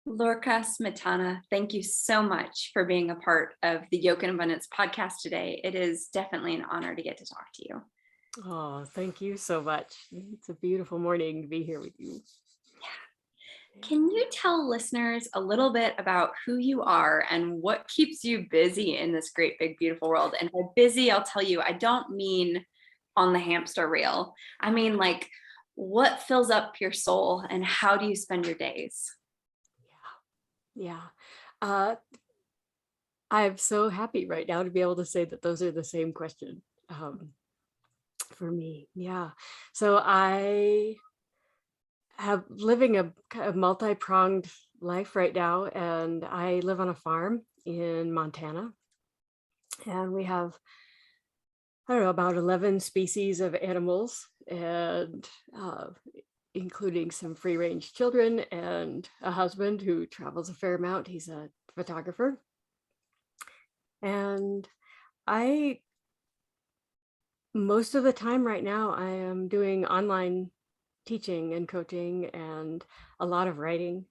Lorca Smetana, thank you so much for being a part of the Yoke and Abundance podcast today. It is definitely an honor to get to talk to you. Oh, thank you so much. It's a beautiful morning to be here with you. Can you tell listeners a little bit about who you are and what keeps you busy in this great, big, beautiful world? And by busy, I'll tell you, I don't mean on the hamster wheel. I mean, like, what fills up your soul and how do you spend your days? Yeah. Uh, I'm so happy right now to be able to say that those are the same question for me. Yeah. So I have living a kind of multi-pronged life right now, and I live on a farm in Montana, and we have, I don't know, about 11 species of animals, and including some free range children and a husband who travels a fair amount. He's a photographer. And I, most of the time right now, I am doing online teaching and coaching and a lot of writing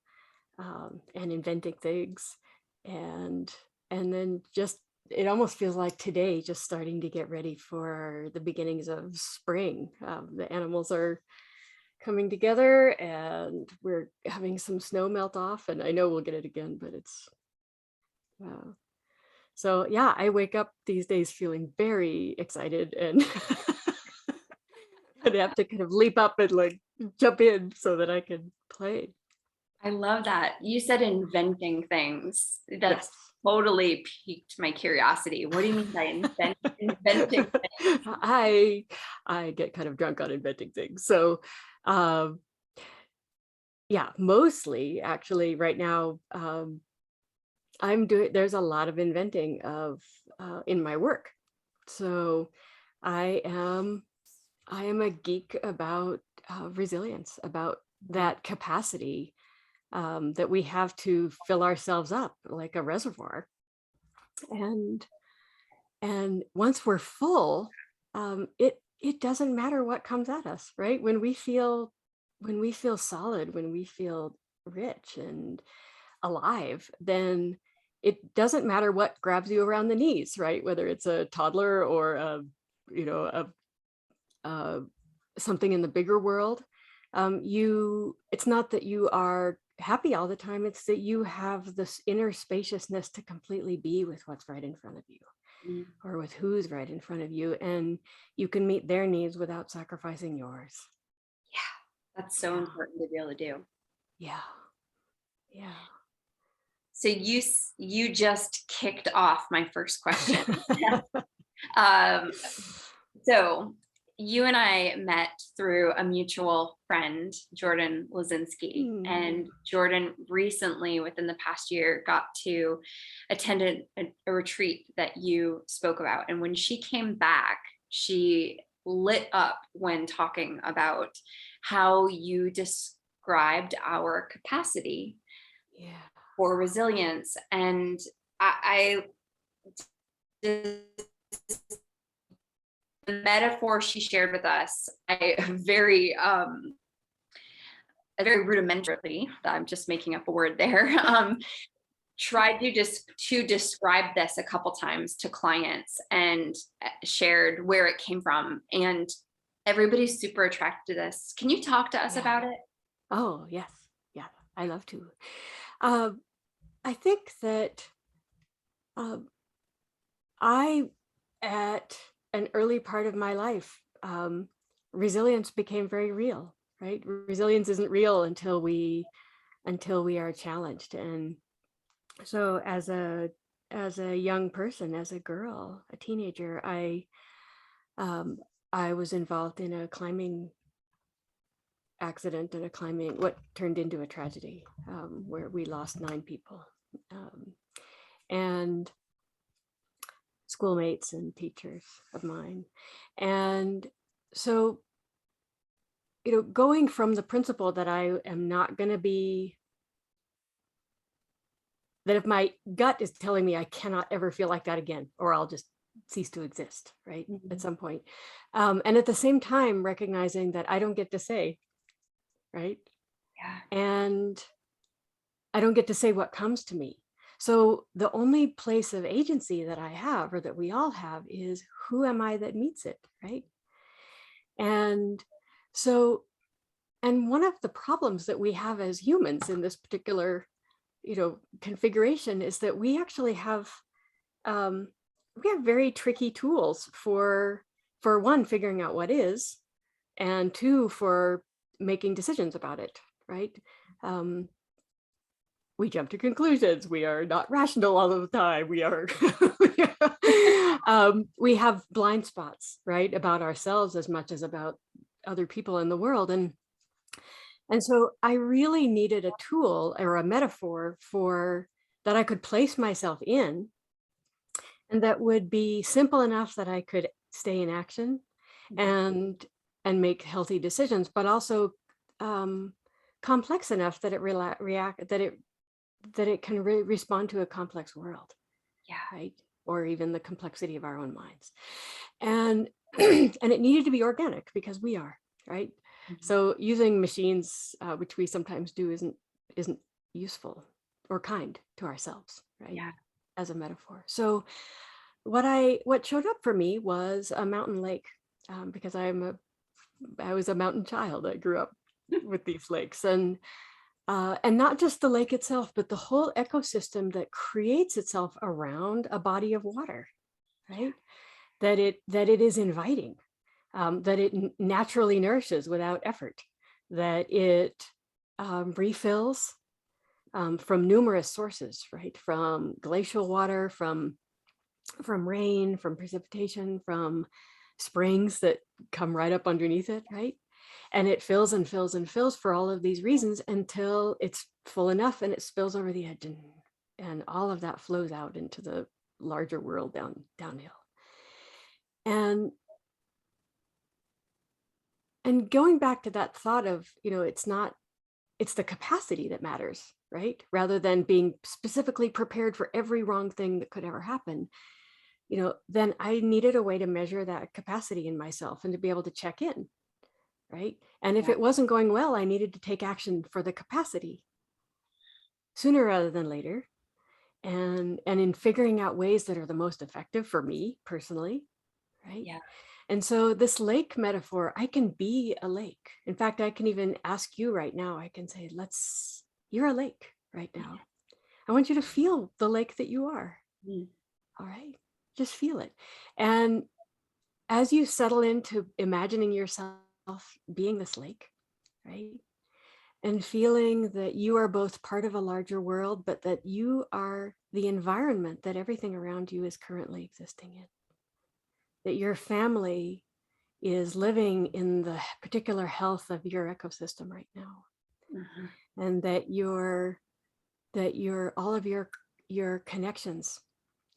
and inventing things. And then just, it almost feels like today, just starting to get ready for the beginnings of spring. The animals are coming together and we're having some snow melt off, and I know we'll get it again, but it's so yeah, I wake up these days feeling very excited and and have to kind of leap up and like jump in so that I can play. I love that. You said inventing things. That's Yes. totally piqued my curiosity. What do you mean by inventing things? I get kind of drunk on inventing things. So um yeah, mostly actually right now there's a lot of inventing of in my work. So I am a geek about resilience, about that capacity that we have to fill ourselves up like a reservoir. And once we're full, it doesn't matter what comes at us, right? When we feel solid, when we feel rich and alive, then it doesn't matter what grabs you around the knees, right? Whether it's a toddler or a something in the bigger world. It's not that you are happy all the time, it's that you have this inner spaciousness to completely be with what's right in front of you Mm, or with who's right in front of you, and you can meet their needs without sacrificing yours. yeah, that's so Yeah, important to be able to do. yeah, yeah. So you just kicked off my first question. Um, so you and I met through a mutual friend, Jordan Lazinski, Hmm. and Jordan recently, within the past year, got to attend a retreat that you spoke about. And when she came back, she lit up when talking about how you described our capacity Yeah, for resilience. And I the metaphor she shared with us, I very rudimentarily, I'm just making up a word there, tried to just to describe this a couple times to clients and shared where it came from. And everybody's super attracted to this. Can you talk to us yeah. about it? Oh yes, yeah, I love to. um I think that um I, at an early part of my life, resilience became very real, right? Resilience isn't real until we are challenged. And so as a young person, as a girl, a teenager, um, I was involved in a climbing accident and a climbing, what turned into a tragedy, where we lost 9 people. Um, and schoolmates and teachers of mine. And so, going from the principle that I am not going to be, that if my gut is telling me I cannot ever feel like that again, or I'll just cease to exist, right? At Mhm. some point. And at the same time, recognizing that I don't get to say, right? Yeah. And I don't get to say what comes to me. So the only place of agency that I have, or that we all have, is who am I that meets it, right? And so, and one of the problems that we have as humans in this particular, configuration is that we actually have, we have very tricky tools for one, figuring out what is, and two, for making decisions about it, right? We jump to conclusions. We are not rational all of the time. We are, we have blind spots, right, about ourselves as much as about other people in the world. And so I really needed a tool or a metaphor for that I could place myself in, and that would be simple enough that I could stay in action and make healthy decisions, but also complex enough that it that it can respond to a complex world. Yeah. Right. Or even the complexity of our own minds. And and it needed to be organic, because we are, right. So using machines, which we sometimes do, isn't useful or kind to ourselves, right? Yeah. As a metaphor. So what showed up for me was a mountain lake, because I was a mountain child. I grew up with these lakes, and not just the lake itself, but the whole ecosystem that creates itself around a body of water, right? That it is inviting, that it naturally nourishes without effort, that it refills from numerous sources, right? From glacial water, from rain, from precipitation, from springs that come right up underneath it, right? And it fills and fills and fills for all of these reasons until it's full enough and it spills over the edge, and all of that flows out into the larger world downhill. And going back to that thought of, it's the capacity that matters, right? Rather than being specifically prepared for every wrong thing that could ever happen, then I needed a way to measure that capacity in myself and to be able to check in, right? And if it wasn't going well, I needed to take action for the capacity sooner rather than later. And in figuring out ways that are the most effective for me personally, right? Yeah. And so this lake metaphor, I can be a lake. In fact, I can even ask you right now, I can say, you're a lake right now. I want you to feel the lake that you are. All right, just feel it. And as you settle into imagining yourself being this lake, right? And feeling that you are both part of a larger world, but that you are the environment that everything around you is currently existing in. That your family is living in the particular health of your ecosystem right now. And that all of your connections,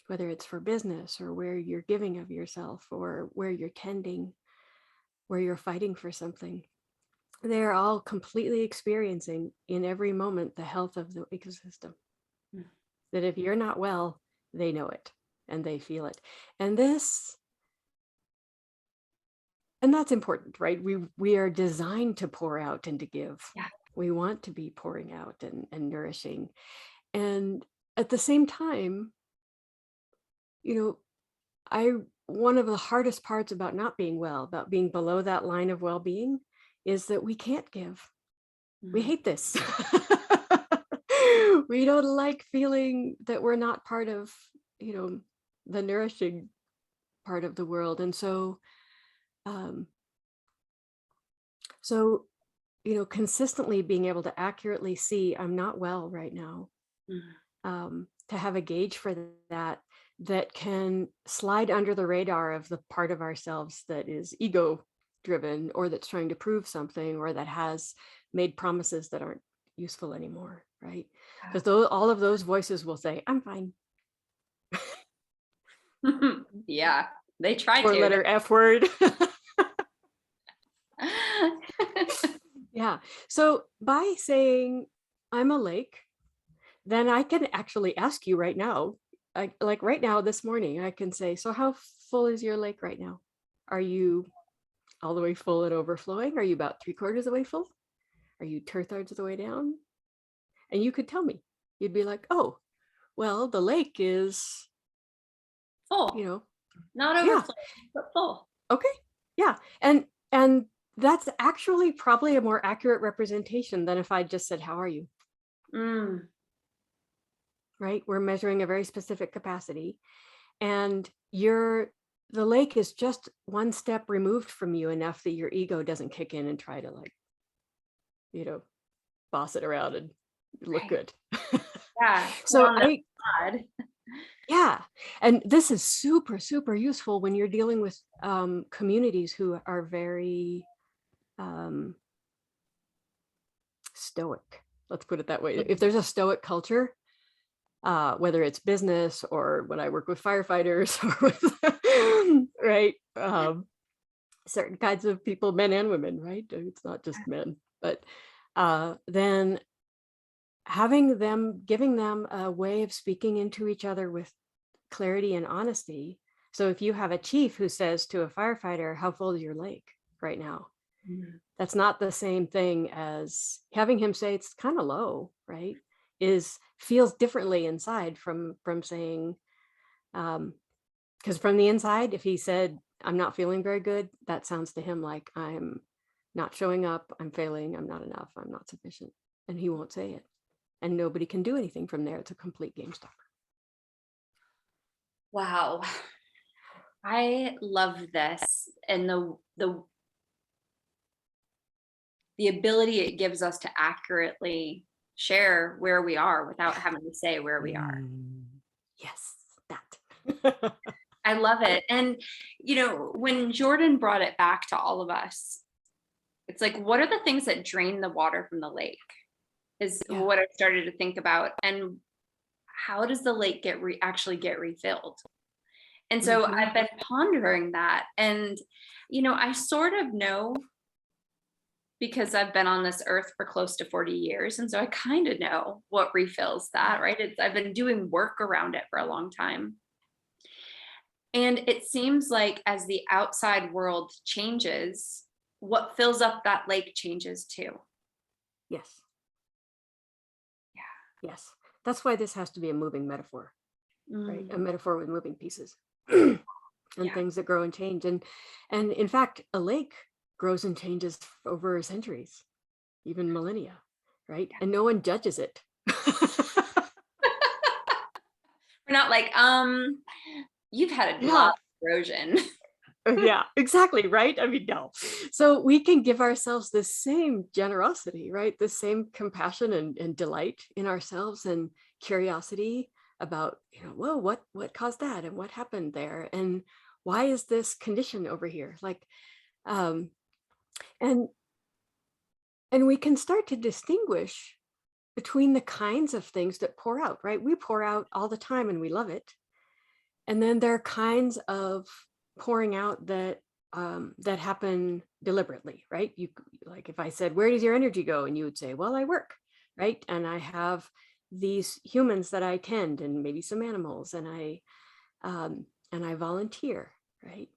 whether it's for business or where you're giving of yourself or where you're tending, where you're fighting for something, they're all completely experiencing in every moment the health of the ecosystem. That if you're not well, they know it and they feel it. And that's important, right? We are designed to pour out and to give. Yeah. We want to be pouring out and nourishing. And at the same time, one of the hardest parts about not being well, about being below that line of well-being, is that we can't give. We hate this. We don't like feeling that we're not part of, the nourishing part of the world. And so, consistently being able to accurately see, I'm not well right now, to have a gauge for that can slide under the radar of the part of ourselves that is ego driven, or that's trying to prove something, or that has made promises that aren't useful anymore, right? Because all of those voices will say, I'm fine. Yeah, they try to. Four-letter F word. Yeah. So by saying I'm a lake, then I can actually ask you right now, like right now, this morning, I can say, so how full is your lake right now? Are you all the way full and overflowing? Are you about 3/4 of the way full? Are you 2/3 of the way down? And you could tell me. You'd be like, oh, well, the lake is, Full, you know, not yeah, overflowing, but full. okay, yeah. And that's actually probably a more accurate representation than if I just said, how are you? Mm, Right? We're measuring a very specific capacity, and the lake is just one step removed from you enough that your ego doesn't kick in and try to, like, you know, boss it around and look right. good. Yeah. Put So on the facade. yeah, and this is super, super useful when you're dealing with communities who are very um, stoic. Let's put it that way. If there's a stoic culture, whether it's business or when I work with firefighters or with, right, certain kinds of people, men and women, right? It's not just men, but then giving them a way of speaking into each other with clarity and honesty. So if you have a chief who says to a firefighter, how full is your lake right now? Mm. That's not the same thing as having him say it's kind of low, right? Is feels differently inside from saying, because from the inside, if he said, I'm not feeling very good, that sounds to him like I'm not showing up, I'm failing, I'm not enough, I'm not sufficient. And he won't say it. And nobody can do anything from there. It's a complete game stopper. Wow. I love this and the ability it gives us to accurately share where we are without having to say where we are. Yes, that. I love it. And when Jordan brought it back to all of us, it's like, what are the things that drain the water from the lake? Is Yeah. what I started to think about. And how does the lake actually get refilled? And so Mhm. I've been pondering that. And I sort of know, because I've been on this earth for close to 40 years. And so I kind of know what refills that, right? I've been doing work around it for a long time. And it seems like as the outside world changes, what fills up that lake changes too. Yes. Yeah. Yes. That's why this has to be a moving metaphor, right? A Mm, metaphor with moving pieces and yeah. things that grow and change. And in fact, a lake grows and changes over centuries, even millennia, right? And no one judges it. We're not like, you've had a lot Yeah. of erosion. Yeah, exactly, right? I mean, no. So we can give ourselves the same generosity, right? The same compassion and delight in ourselves and curiosity about, whoa, what caused that and what happened there? And why is this condition over here? Like, um, and and we can start to distinguish between the kinds of things that pour out, right? We pour out all the time and we love it. And then there are kinds of pouring out that happen deliberately, right? You, like, if I said, where does your energy go? And you would say, well, I work, right? And I have these humans that I tend, and maybe some animals, and I volunteer, right?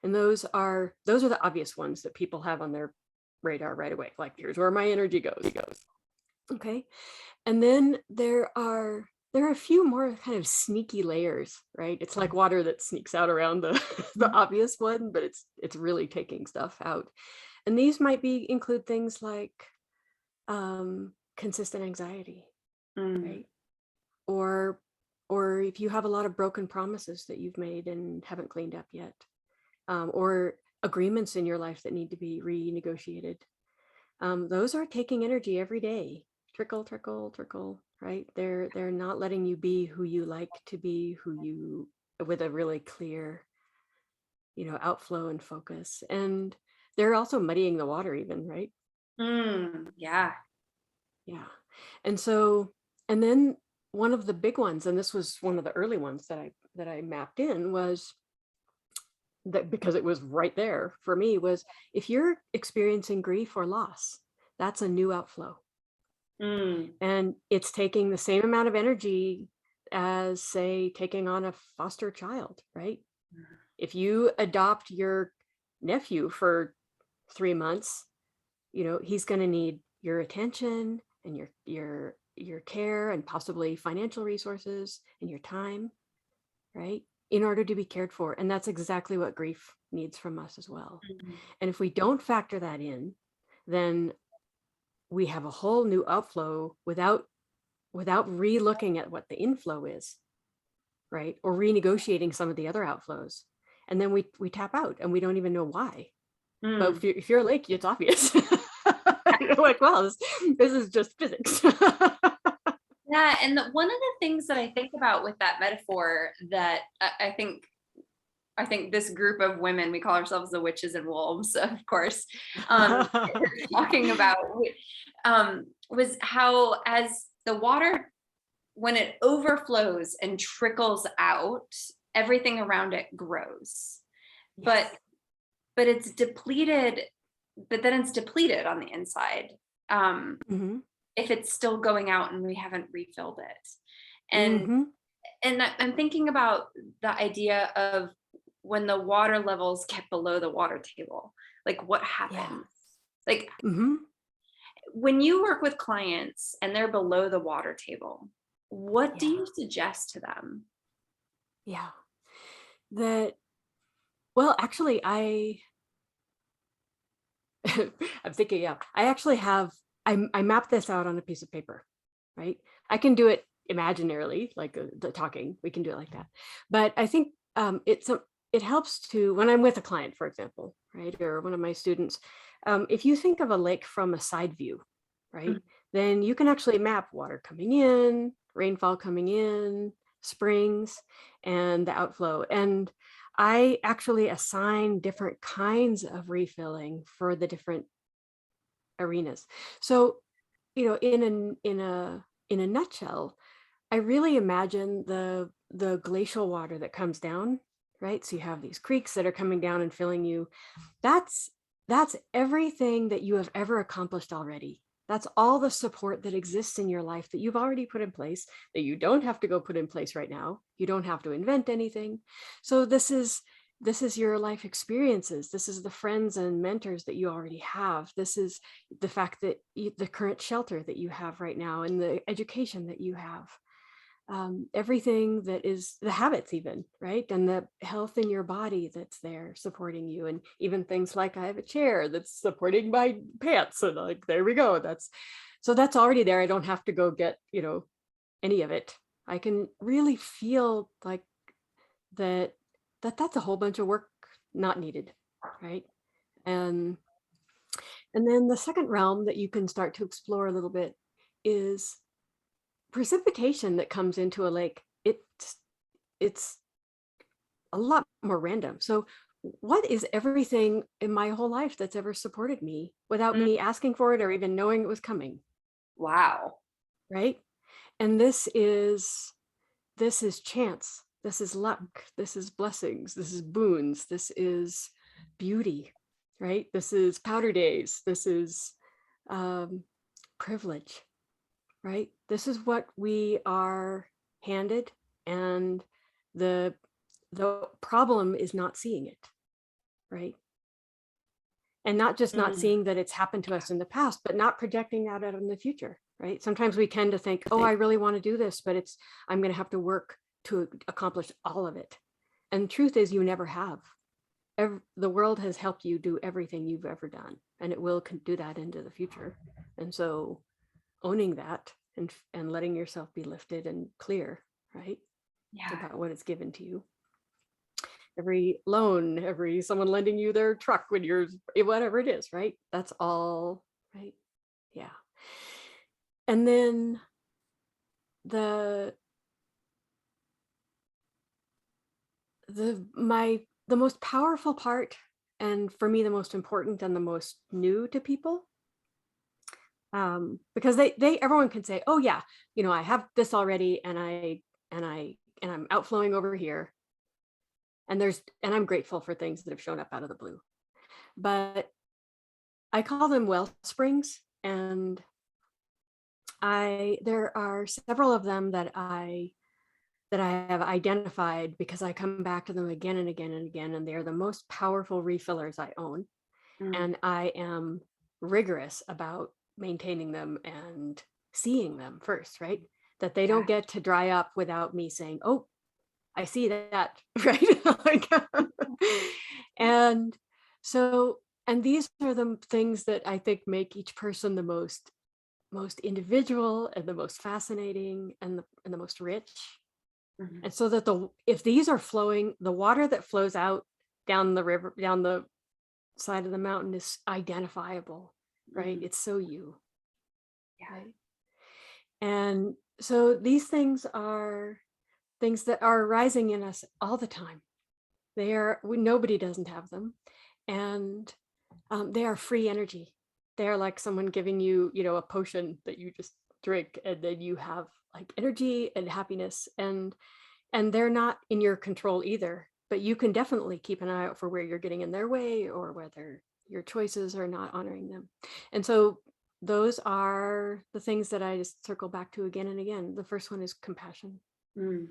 And those are the obvious ones that people have on their radar right away. Like, here's where my energy goes. Okay. And then there are a few more kind of sneaky layers, right? It's like water that sneaks out around the the obvious one, but it's really taking stuff out. And these might include things like consistent anxiety, Mm, right? Or if you have a lot of broken promises that you've made and haven't cleaned up yet, or agreements in your life that need to be renegotiated. Those are taking energy every day. Trickle, trickle, trickle, right? They're not letting you be who you like to be, with a really clear, outflow and focus. And they're also muddying the water even, right? yeah. Yeah. And so, and then one of the big ones, and this was one of the early ones that I mapped in, was that, because it was right there for me, was if you're experiencing grief or loss, that's a new outflow. Mm, And it's taking the same amount of energy as, say, taking on a foster child, right? If you adopt your nephew for 3 months, he's going to need your attention and your your care and possibly financial resources and your time, right? In order to be cared for. And that's exactly what grief needs from us as well. Mhm. And if we don't factor that in, then we have a whole new outflow without re-looking at what the inflow is, right? Or renegotiating some of the other outflows. And then we tap out and we don't even know why. But Mm. if you're a lake, it's obvious. You're like, well, this is just physics. Yeah, and one of the things that I think about with that metaphor that I think this group of women, we call ourselves the witches and wolves, of course, talking about was how as the water, when it overflows and trickles out, everything around it grows. Yes. But it's depleted, but then it's depleted on the inside. Mm-hmm. If it's still going out and we haven't refilled it. And Mm-hmm. I'm thinking about the idea of when the water levels get below the water table, like what Yeah. happens? Like Mm-hmm. when you work with clients and they're below the water table, what do Yeah. you suggest to them? Yeah. That, well, actually, I'm thinking, yeah, I actually have, I mapped this out on a piece of paper, right? I can do it imaginarily, like the talking, we can do it like that. But I think it helps to, when I'm with a client, for example, right? Or one of my students, if you think of a lake from a side view, right? Mm. Then you can actually map water coming in, rainfall coming in, springs, and the outflow. And I actually assign different kinds of refilling for the different arenas. So, in a nutshell, I really imagine the glacial water that comes down, right? So you have these creeks that are coming down and filling you. That's that's everything that you have ever accomplished already. That's all the support that exists in your life that you've already put in place, that you don't have to go put in place right now. You don't have to invent anything. So this is your life experiences. This is the friends and mentors that you already have. This is the fact that the current shelter that you have right now and the education that you have. Everything that is the habits even, right? And the health in your body that's there supporting you. And even things like I have a chair that's supporting my pants. And like, there we go. That's already there. I don't have to go get, any of it. I can really feel like that's a whole bunch of work not needed, right? And and then the second realm that you can start to explore a little bit is precipitation that comes into a lake. It's a lot more random. So what is everything in my whole life that's ever supported me without Mm. me asking for it or even knowing it was coming, Wow. right? And this is chance, this is luck, this is blessings, this is boons, this is beauty, right? This is powder days, this is um, privilege, right? This is what we are handed, and the the problem is not seeing it, right? And not just not Mm. seeing that it's happened to us in the past, but not projecting that out in the future, right? Sometimes we tend to think, oh, I really want to do this, but I'm going to have to work to accomplish all of it. And the truth is, you never have. The world has helped you do everything you've ever done, and it will do that into the future. And so owning that and letting yourself be lifted and clear, right? Yeah. About what is given to you. Every loan, every someone lending you their truck when you're whatever it is, right? That's all, right? Yeah. And then the the most powerful part, and for me the most important and the most new to people, because they everyone can say, oh yeah, I have this already, and I'm outflowing over here, and I'm grateful for things that have shown up out of the blue. But I call them well springs, and there are several of them that I have identified because I come back to them again and again and again, and they are the most powerful refillers I own. Mm. And I am rigorous about maintaining them and seeing them first, right? That they Yeah. don't get to dry up without me saying, oh, I see that, right? Like, and so, and these are the things that I think make each person the most individual and the most fascinating and the most rich. Mhm. And so that if these are flowing, the water that flows out down the river, down the side of the mountain is identifiable, right? Mhm. It's so you, Yeah. right? And so these things are things that are arising in us all the time. Nobody doesn't have them. And they are free energy. They are like someone giving you, a potion that you just drink, and then you have like energy and happiness, and they're not in your control either. But you can definitely keep an eye out for where you're getting in their way or whether your choices are not honoring them. And so those are the things that I just circle back to again and again. The first one is compassion Mm.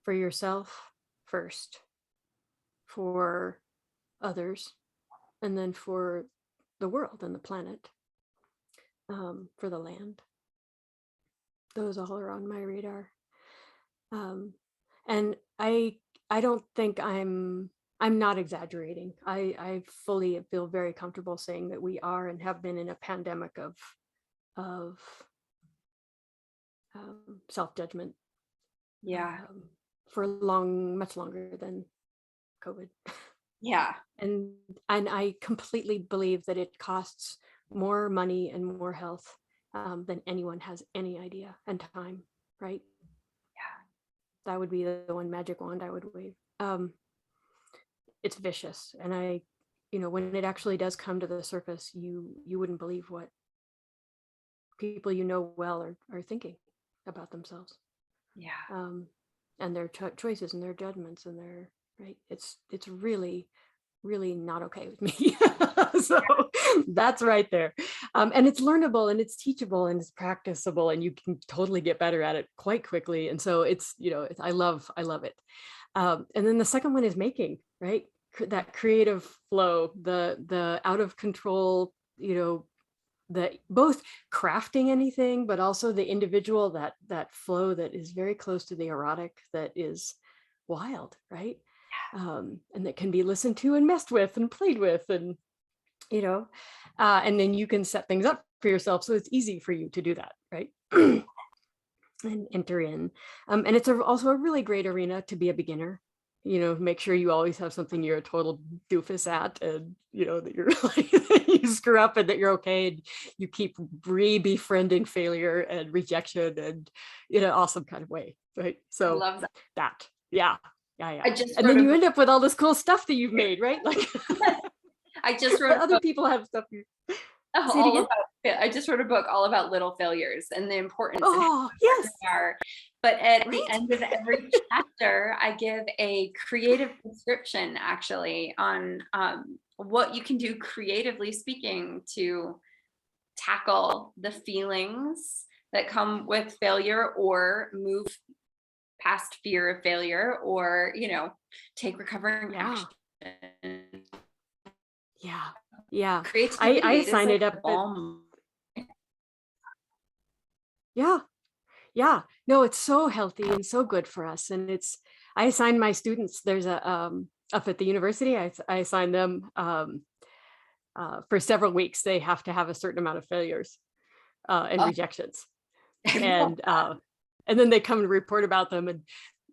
for yourself first, for others, and then for the world and the planet, for the land. Those all are on my radar. Um, and I don't think I'm not exaggerating. I fully feel very comfortable saying that we are and have been in a pandemic of self-judgment, Yeah. for much longer than COVID. Yeah. and and I completely believe that it costs more money and more health, than anyone has any idea, and time, right? That would be the one magic wand I would wave. It's vicious, and when it actually does come to the surface, you wouldn't believe what people well are thinking about themselves, Yeah. um, and their choices and their judgments and their right. It's really really not okay with me. So that's right there. And it's learnable and it's teachable and it's practicable, and you can totally get better at it quite quickly. And so I love it. And then the second one is making, right? That creative flow, the out of control, the both crafting anything, but also the individual, that flow that is very close to the erotic, that is wild, right? And that can be listened to and messed with and played with, and and then you can set things up for yourself so it's easy for you to do that, right? And enter in. And it's also a really great arena to be a beginner. Make sure you always have something you're a total doofus at, and that you're like you screw up and that you're okay, and you keep befriending failure and rejection, and in an awesome kind of way, right? I So love that. that, yeah, yeah, yeah. I just And wrote then a you book. end up with all this cool stuff that you've made, right? Like, I just wrote but a other book people have stuff. Say it all again. about yeah, I just wrote a book all about little failures and the importance and how Oh, important yes. they are. But at the Right. end of every chapter, I give a creative description actually on what you can do creatively speaking to tackle the feelings that come with failure or move past fear of failure or, take recovering Yeah. action. Yeah. Yeah. I Creativity, it is signed it like up the at, balm. yeah. Yeah. No, it's so healthy and so good for us. And I assign my students, there's a, up at the university, I assign them, for several weeks, they have to have a certain amount of failures, and Oh, rejections. I love And, and then they come and report about them. And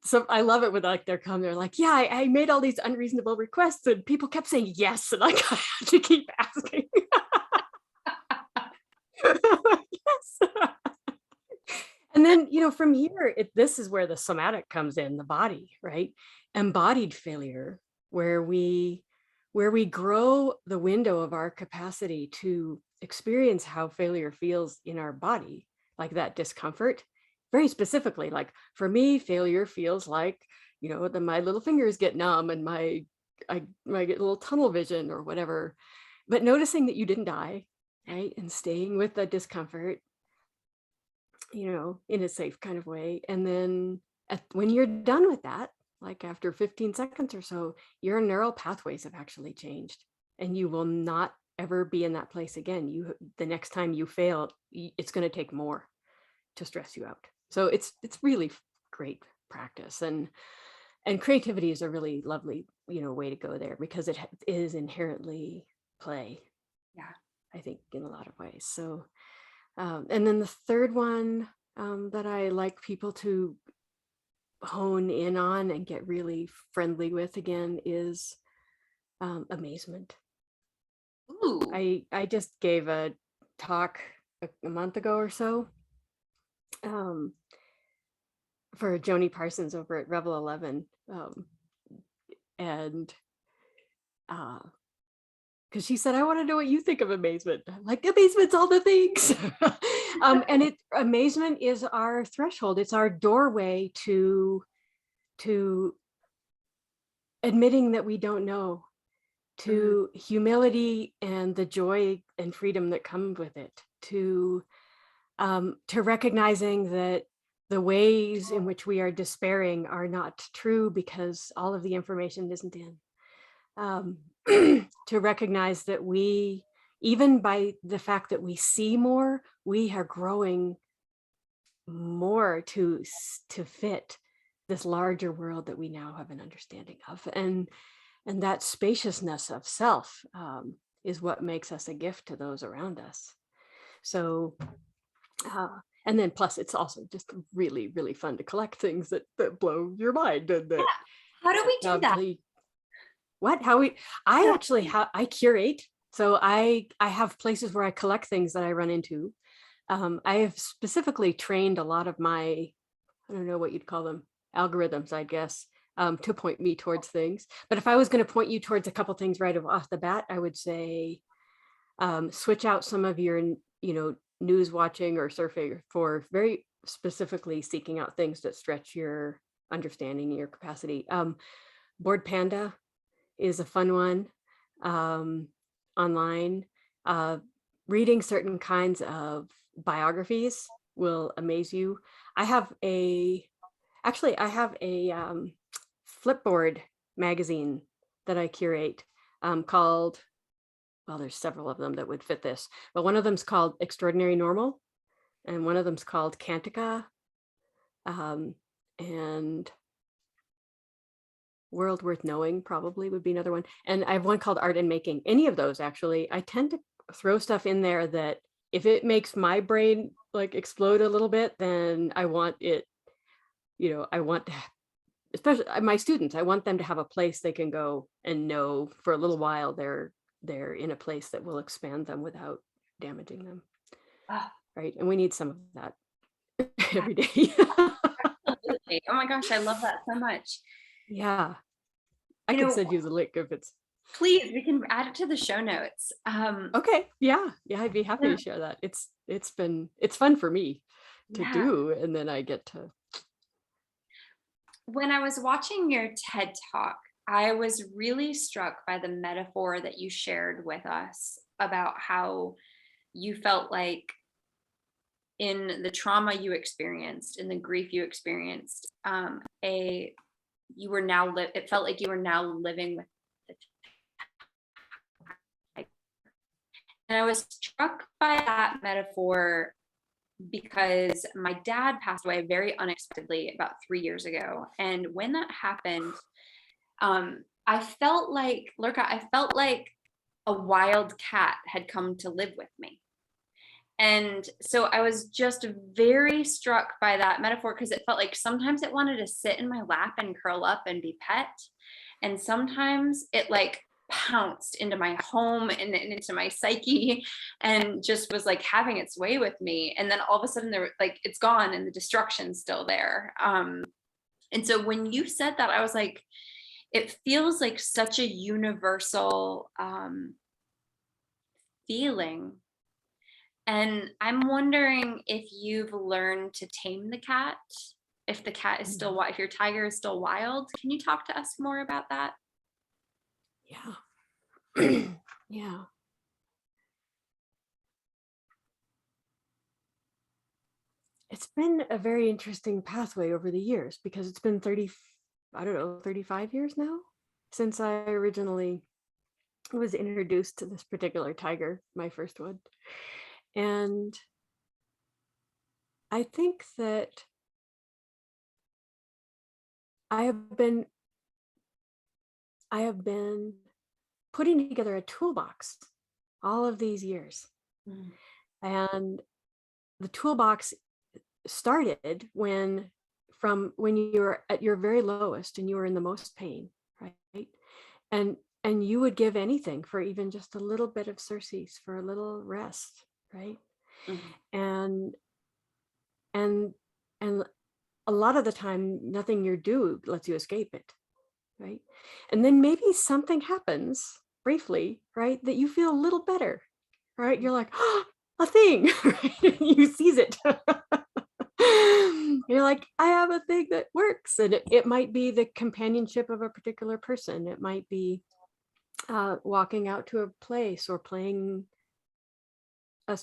so I love it when like they're like, yeah, I made all these unreasonable requests and people kept saying yes. And like, I had to keep asking. Yes. And then, from here, this is where the somatic comes in, the body, right? Embodied failure, where we grow the window of our capacity to experience how failure feels in our body, like that discomfort. Very specifically, like for me, failure feels like, my little fingers get numb and I get a little tunnel vision or whatever. But noticing that you didn't die, right? And staying with the discomfort, in a safe kind of way. And then when you're done with that, like after 15 seconds or so, your neural pathways have actually changed, and you will not ever be in that place again. The next time you fail, it's going to take more to stress you out. So it's really great practice, and creativity is a really lovely, way to go there, because it is inherently play. Yeah. I think in a lot of ways. So, and then the third one that I like people to hone in on and get really friendly with again is amazement. Ooh. I just gave a talk a month ago or so for Joni Parsons over at Rebel 11, and because she said, I want to know what you think of amazement. I'm like, amazement's all the things. And amazement is our threshold. It's our doorway to admitting that we don't know, to humility and the joy and freedom that come with it, to recognizing that the ways in which we are despairing are not true because all of the information isn't in. To recognize that we, even by the fact that we see more, we are growing more to fit this larger world that we now have an understanding of, and that spaciousness of self is what makes us a gift to those around us. So and then plus it's also just really, really fun to collect things that blow your mind, and that How do we do that? I actually have, I curate. So I have places where I collect things that I run into. I have specifically trained a lot of my, I don't know what you'd call them, algorithms, I guess, to point me towards things. But if I was going to point you towards a couple things right off the bat, I would say switch out some of your, news watching or surfing for very specifically seeking out things that stretch your understanding, your capacity. Board Panda is a fun one online. Reading certain kinds of biographies will amaze you. I have a Flipboard magazine that I curate called, well, there's several of them that would fit this, but one of them's called Extraordinary Normal, and one of them's called Cantica, and World Worth Knowing probably would be another one. And I have one called Art and Making. Any of those, actually, I tend to throw stuff in there that if it makes my brain like explode a little bit, then I want it, I want to, especially my students, I want them to have a place they can go and know for a little while they're in a place that will expand them without damaging them. Oh, right. And we need some of that every day. absolutely. Oh my gosh, I love that so much. Yeah. I can send you the link if it's. Please, we can add it to the show notes. Okay. Yeah. I'd be happy to share that. It's fun for me to do, and then I get to. When I was watching your TED Talk, I was really struck by the metaphor that you shared with us about how you felt like in the trauma you experienced, in the grief you experienced, it felt like you were now living with the tide. And I was struck by that metaphor because my dad passed away very unexpectedly about 3 years ago. And when that happened, I felt like, Lorca, I felt like a wild cat had come to live with me. And so I was just very struck by that metaphor, because it felt like sometimes it wanted to sit in my lap and curl up and be pet. And sometimes it like pounced into my home and into my psyche and just was like having its way with me. And then all of a sudden it's gone and the destruction's still there. And so when you said that, I was like, it feels like such a universal feeling. And I'm wondering if you've learned to tame the cat, if the cat is still, if your tiger is still wild. Can you talk to us more about that? Yeah. Yeah. It's been a very interesting pathway over the years, because it's been 35 years now since I originally was introduced to this particular tiger, my first one. And I think that I have been I have been putting together a toolbox all of these years. Mm. And the toolbox started when you were at your very lowest and you were in the most pain, right? And you would give anything for even just a little bit of surcease, for a little rest, right? Mhm. And and and a lot of the time nothing you do lets you escape it, right? And then maybe something happens briefly, right, that you feel a little better, right? You're like, oh, a thing, right? You seize it. You're like, I have a thing that works. And it might be the companionship of a particular person. It might be walking out to a place or playing a,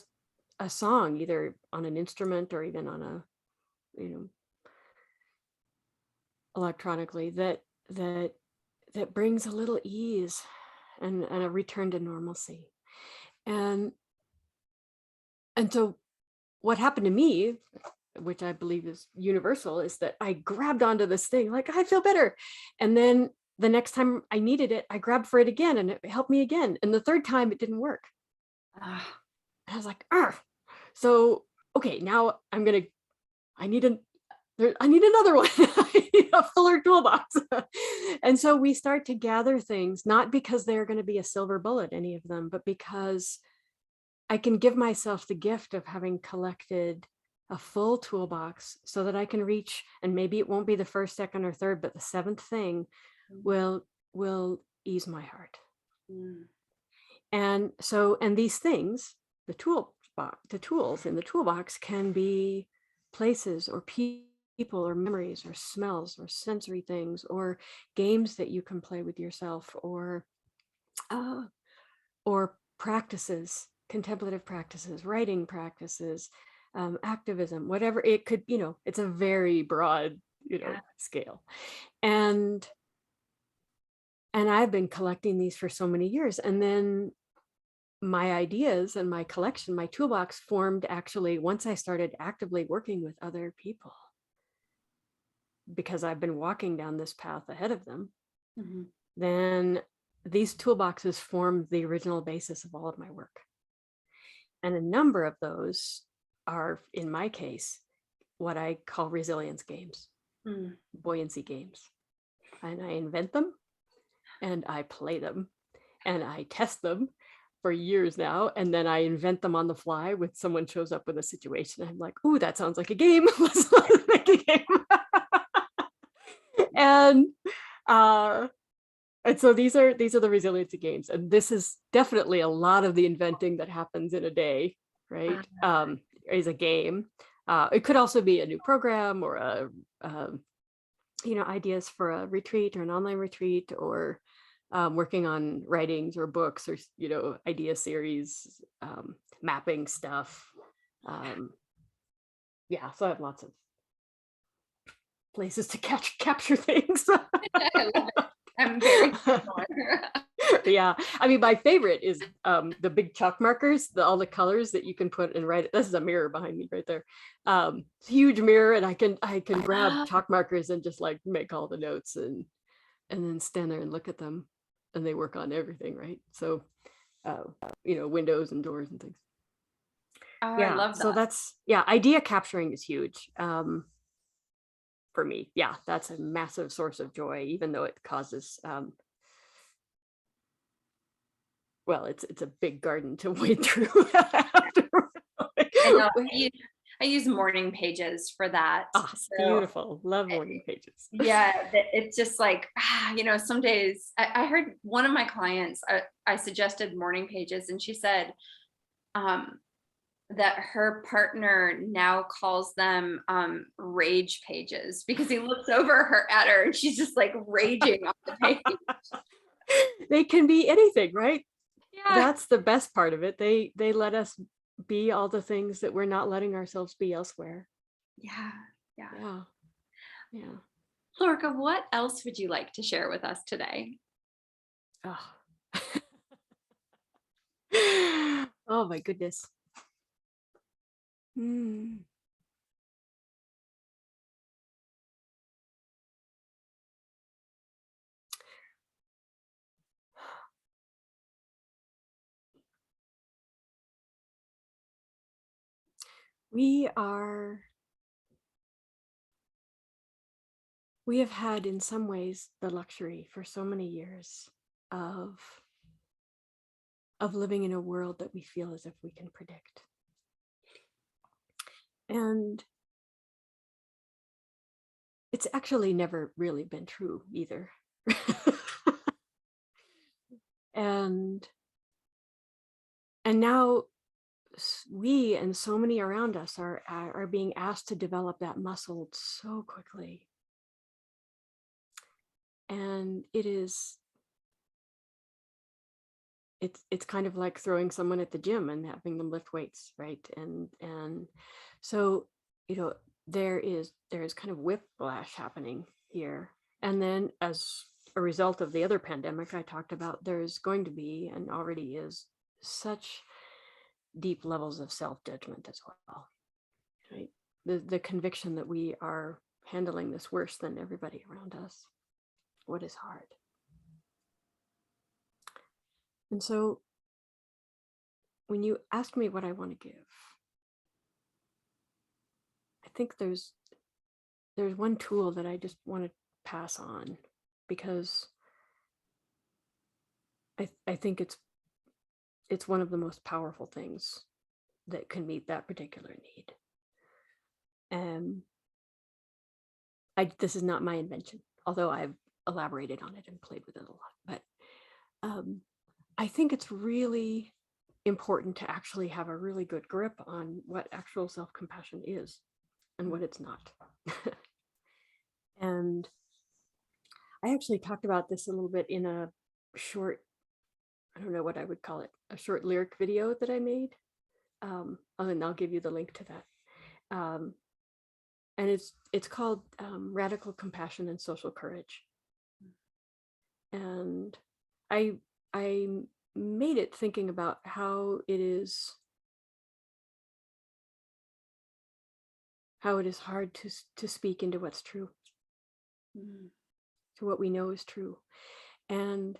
a song, either on an instrument or even on a, you know, electronically, that brings a little ease and a return to normalcy. And so what happened to me, which I believe is universal, is that I grabbed onto this thing like I feel better. And then the next time I needed it, I grabbed for it again and it helped me again. And the third time it didn't work. Ah, And I was like, Argh. So okay, now I need another one. I need a fuller toolbox. And so we start to gather things, not because they're going to be a silver bullet, any of them, but because I can give myself the gift of having collected a full toolbox so that I can reach, and maybe it won't be the first, second, or third, but the seventh thing will ease my heart. mm, And so, and these things, the tools in the toolbox can be places or people or memories or smells or sensory things or games that you can play with yourself uh, or practices, contemplative practices, writing practices, activism, whatever it could, it's a very broad, yeah. scale. And I've been collecting these for so many years. And then my ideas and my collection, my toolbox formed actually once I started actively working with other people, because I've been walking down this path ahead of them. Mhm. Then these toolboxes formed the original basis of all of my work. And a number of those are, in my case, what I call resilience games, Mm. buoyancy games. And I invent them and I play them and I test them for years now. And then I invent them on the fly when someone shows up with a situation. I'm like, ooh, that sounds like a game. Let's make a game. and so these are the resiliency games, and this is definitely a lot of the inventing that happens in a day, right? Is a game. It could also be a new program or ideas for a retreat or an online retreat, or working on writings or books or idea series, mapping stuff. Yeah, so I have lots of places to capture things. I love it. I'm very similar. Yeah, I mean, my favorite is the big chalk markers, all the colors that you can put and write. This is a mirror behind me right there. Huge mirror, and I can grab chalk markers and just like make all the notes and then stand there and look at them, and they work on everything, right? So windows and doors and things. Oh, I Yeah, love so that. idea capturing is huge. For me, yeah, that's a massive source of joy, even though it causes well, it's a big garden to wade through. I know. I use morning pages for that. Oh, So beautiful. Love morning pages. yeah, it's just like, some days I heard one of my clients, I suggested morning pages, and she said um, that her partner now calls them rage pages because he looks over at her and she's just like raging on the page. They can be anything, right? Yeah. That's the best part of it. They let us be all the things that we're not letting ourselves be elsewhere. Yeah. Yeah. Yeah. Yeah. Lorca, what else would you like to share with us today? Oh. Oh my goodness. Mm. We are, we have had in some ways the luxury for so many years of living in a world that we feel as if we can predict. And it's actually never really been true either. and now we and so many around us are being asked to develop that muscle so quickly. And it's kind of like throwing someone at the gym and having them lift weights, right? And so, there is kind of whiplash happening here. And then, as a result of the other pandemic I talked about, there's going to be, and already is, such deep levels of self-judgment as well, right? The conviction that we are handling this worse than everybody around us. What is hard? And so when you ask me what I want to give, I think there's one tool that I just want to pass on, because I think it's one of the most powerful things that can meet that particular need. And this is not my invention, although I've elaborated on it and played with it a lot. But I think it's really important to actually have a really good grip on what actual self-compassion is and what it's not. And I actually talked about this a little bit in a short, I don't know what I would call it, a short lyric video that I made. And I'll give you the link to that. And it's called Radical Compassion and Social Courage. And I made it thinking about how it is hard to speak into what's true, to what we know is true. And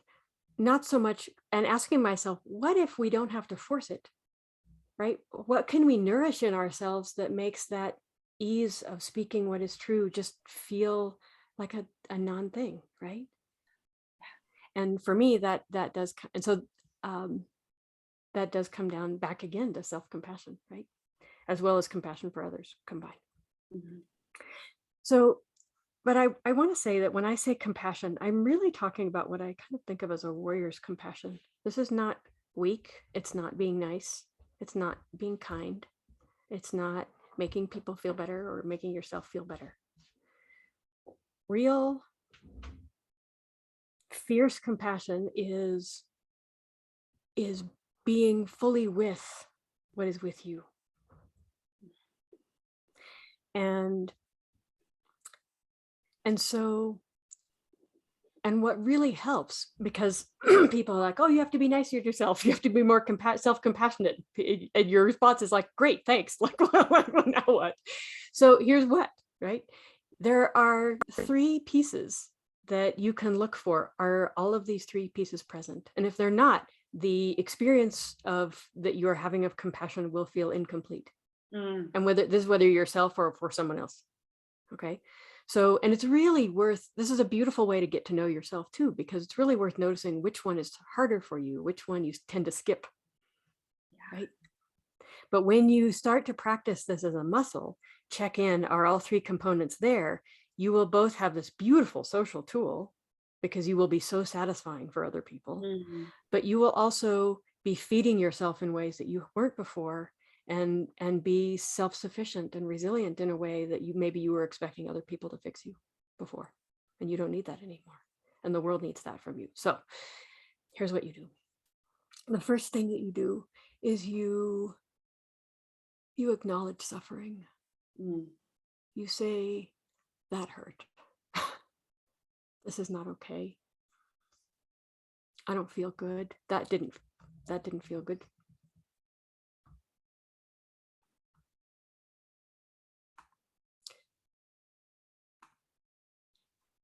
not so much, and asking myself, what if we don't have to force it, right? What can we nourish in ourselves that makes that ease of speaking what is true just feel like a non-thing, right? And for me, that does, and so that does come down back again to self-compassion, right? As well as compassion for others combined. So, but I want to say that when I say compassion, I'm really talking about what I kind of think of as a warrior's compassion. This is not weak. It's not being nice. It's not being kind. It's not making people feel better or making yourself feel better. Real fierce compassion is being fully with what is with you. And so, and what really helps, because people are like, oh, you have to be nicer to yourself, you have to be more self-compassionate, and your response is like, great, thanks. Like, now what? So here's what, right? There are 3 pieces that you can look for. Are all of these 3 pieces present? And if they're not, the experience of that you're having of compassion will feel incomplete. And whether yourself or for someone else. Okay. So, and it's really this is a beautiful way to get to know yourself too, because it's really worth noticing which one is harder for you, which one you tend to skip. Right. But when you start to practice this as a muscle, check in, are all 3 components there? You will both have this beautiful social tool, because you will be so satisfying for other people, but you will also be feeding yourself in ways that you weren't before, and be self-sufficient and resilient in a way that you were expecting other people to fix you before, and you don't need that anymore, and the world needs that from you. So here's what you do. The first thing that you do is you acknowledge suffering. You say, that hurt. This is not okay. I don't feel good. That didn't that didn't feel good.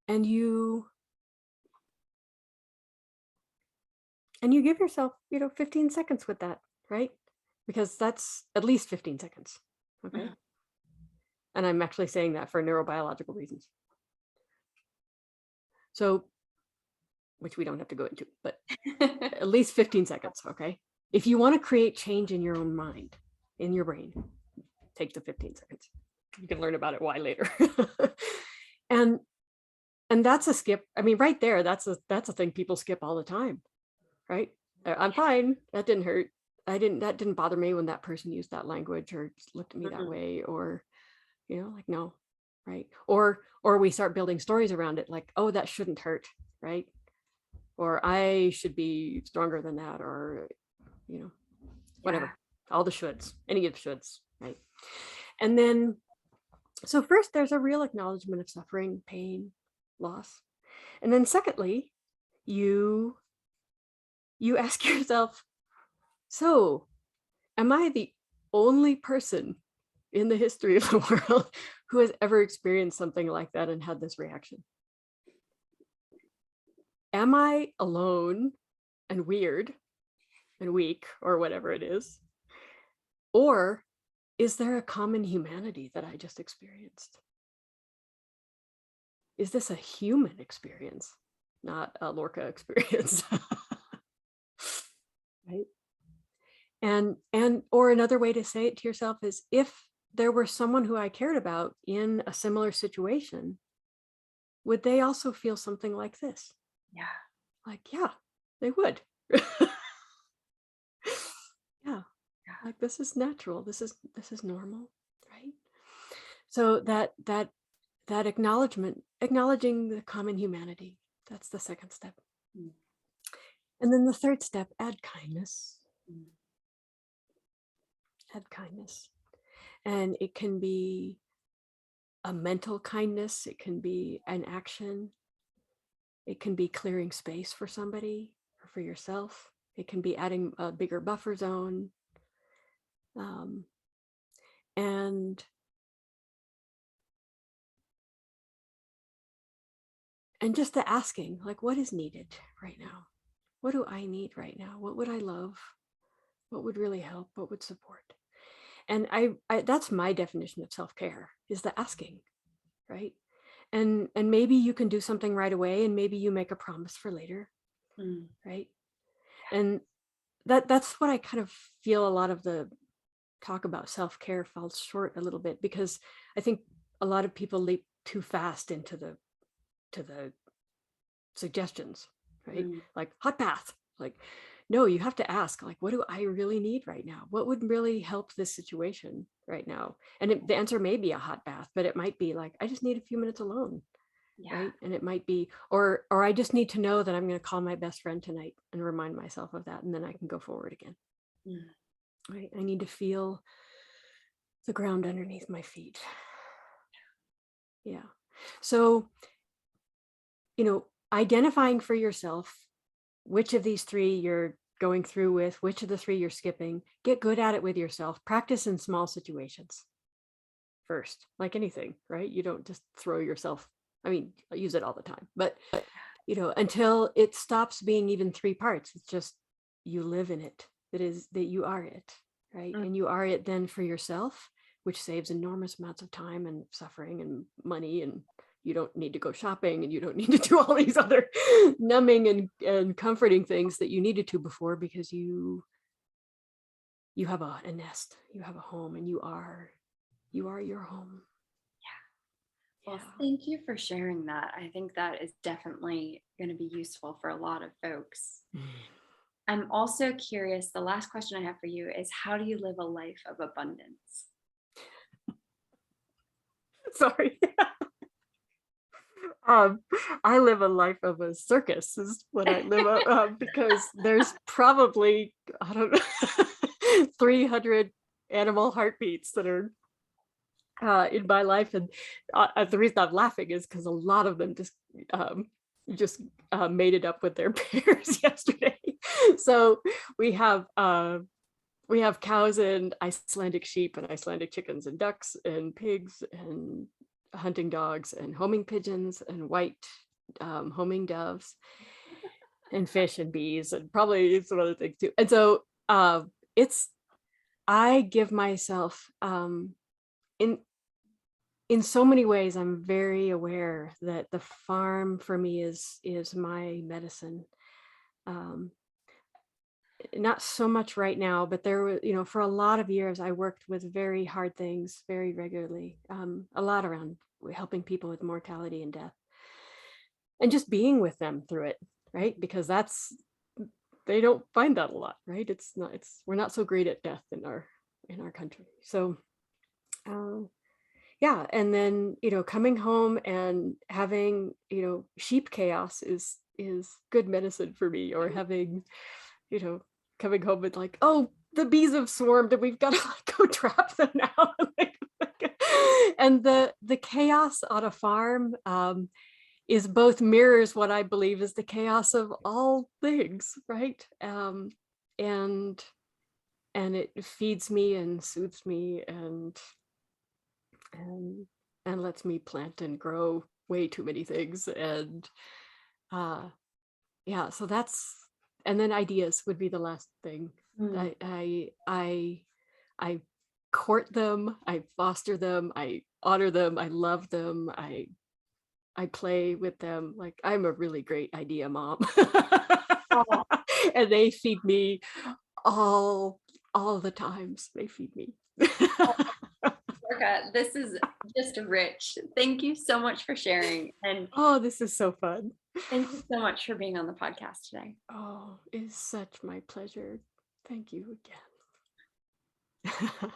And you give yourself, 15 seconds with that, right? Because that's at least 15 seconds. Okay. Mhm. And I'm actually saying that for neurobiological reasons. So, which we don't have to go into, but at least 15 seconds. Okay. If you want to create change in your own mind, in your brain, take the 15 seconds. You can learn about it why later. and that's a skip. I mean, right there, that's a thing people skip all the time, right? I'm fine. That didn't hurt. That didn't bother me when that person used that language or looked at me that way, or, like, no, right? Or we start building stories around it, like, oh, that shouldn't hurt, right? Or I should be stronger than that, or, whatever. All the shoulds, any of the shoulds, right? And then, so first there's a real acknowledgement of suffering, pain, loss. And then secondly, you ask yourself, so am I the only person in the history of the world who has ever experienced something like that and had this reaction? Am I alone and weird and weak, or whatever it is? Or is there a common humanity that I just experienced? Is this a human experience, not a Lorca experience? Right? And or another way to say it to yourself is, if there were someone who I cared about in a similar situation, would they also feel something like this? Yeah. Like, yeah, they would. Yeah. Like, this is natural. This is normal, right? So that acknowledging the common humanity, that's the second step. Mm. And then the third step, add kindness. Mm. Add kindness. And it can be a mental kindness, it can be an action, it can be clearing space for somebody or for yourself, it can be adding a bigger buffer zone. And just the asking, like, what is needed right now? What do I need right now? What would I love? What would really help? What would support? And I that's my definition of self-care, is the asking, right? And maybe you can do something right away, and maybe you make a promise for later, right? And that's what I kind of feel a lot of the talk about self-care falls short a little bit, because I think a lot of people leap too fast into the suggestions, right? Like hot bath, like, no, you have to ask, like, what do I really need right now? What would really help this situation right now? And the answer may be a hot bath, but it might be like, I just need a few minutes alone, right? And it might be, or I just need to know that I'm going to call my best friend tonight and remind myself of that, and then I can go forward again. Right? I need to feel the ground underneath my feet. Yeah. So, identifying for yourself which of these three you're going through with, which of the three you're skipping. Get good at it with yourself. Practice in small situations first, like anything, right? You don't just throw yourself, I mean, I use it all the time, but until it stops being even three parts, it's just, you live in it. That is, that you are it, right? And you are it then for yourself, which saves enormous amounts of time and suffering and money, and you don't need to go shopping, and you don't need to do all these other numbing and comforting things that you needed to before, because you have a nest, you have a home, and you are your home. Well, thank you for sharing that. I think that is definitely going to be useful for a lot of folks. I'm also curious, the last question I have for you is, how do you live a life of abundance? Sorry. I live a life of a circus, is what I live because there's probably, I don't know, 300 animal heartbeats that are in my life, and the reason I'm laughing is because a lot of them just mated up with their pairs yesterday. So we have cows and Icelandic sheep and Icelandic chickens and ducks and pigs and hunting dogs and homing pigeons and white homing doves and fish and bees and probably some other things too. And so it's I give myself in so many ways. I'm very aware that the farm for me is my medicine. Um, Not so much right now, but there were, for a lot of years, I worked with very hard things very regularly, a lot around helping people with mortality and death and just being with them through it, right? Because they don't find that a lot, right? We're not so great at death in our country. So, yeah. And then, coming home and having, sheep chaos is good medicine for me, or having, you know, coming home with like, oh, the bees have swarmed and we've got to like go trap them now. And the chaos on a farm is both mirrors what I believe is the chaos of all things, right? And it feeds me and soothes me and lets me plant and grow way too many things. And yeah, so and then ideas would be the last thing. Mm. I court them, I foster them, I honor them, I love them, I play with them. Like, I'm a really great idea mom. Oh, And they feed me all the times. They feed me. Lorca, this is just rich. Thank you so much for sharing. And Oh, this is so fun. thank you so much for being on the podcast today. Oh, it's such my pleasure. Thank you again.